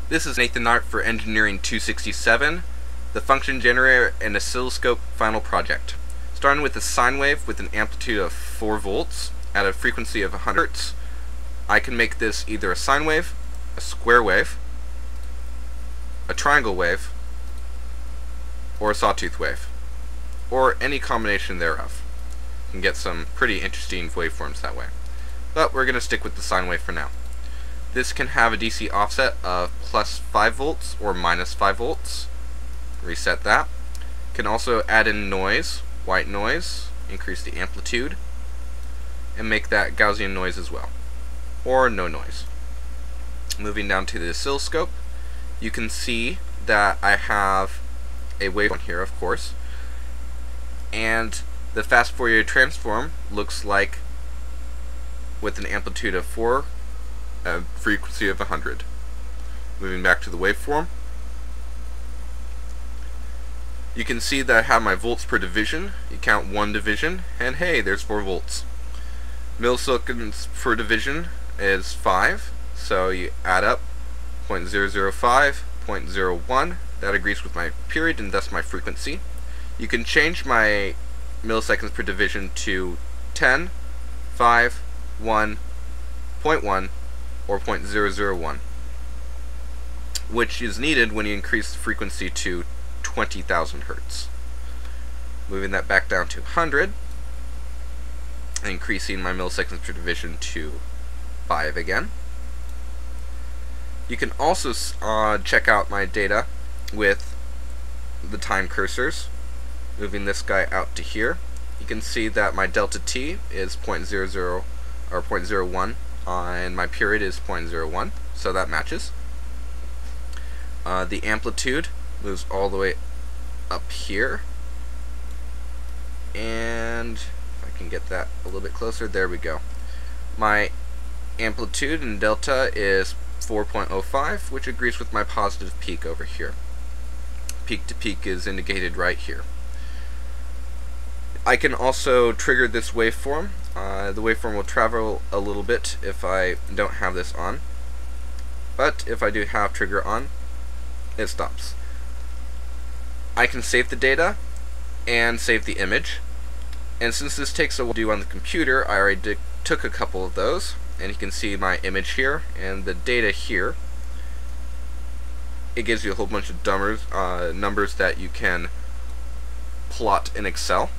This is Nathan Art for Engineering 267, the function generator and oscilloscope final project. Starting with a sine wave with an amplitude of 4 volts at a frequency of 100 Hz, I can make this either a sine wave, a square wave, a triangle wave, or a sawtooth wave, or any combination thereof. You can get some pretty interesting waveforms that way. But we're going to stick with the sine wave for now. This can have a DC offset of plus 5 volts or minus 5 volts. Reset that. Can also add in noise, white noise, increase the amplitude, and make that Gaussian noise as well, or no noise. Moving down to the oscilloscope, you can see that I have a waveform here, of course, and the fast Fourier transform looks like with an amplitude of 4, a frequency of 100. Moving back to the waveform, you can see that I have my volts per division. You count one division, and hey, there's 4 volts. Milliseconds per division is 5, so you add up 0.005, 0.01. That agrees with my period and thus my frequency. You can change my milliseconds per division to 10, 5, 1, 0.1, or 0.001, which is needed when you increase the frequency to 20,000 Hertz. Moving that back down to 100, increasing my milliseconds per division to 5 again. You can also check out my data with the time cursors. Moving this guy out to here, you can see that my delta t is 0.00 or 0.01 and my period is 0.01, so that matches. The amplitude moves all the way up here, and if I can get that a little bit closer, there we go. My amplitude and delta is 4.05, which agrees with my positive peak over here. Peak to peak is indicated right here. I can also trigger this waveform. The waveform will travel a little bit if I don't have this on, but if I do have trigger on, it stops. I can save the data and save the image, and since this takes a while to do on the computer, I already took a couple of those, and you can see my image here and the data here. It gives you a whole bunch of numbers that you can plot in Excel.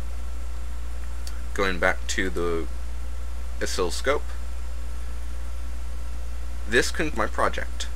Going back to the oscilloscope, this concludes my project.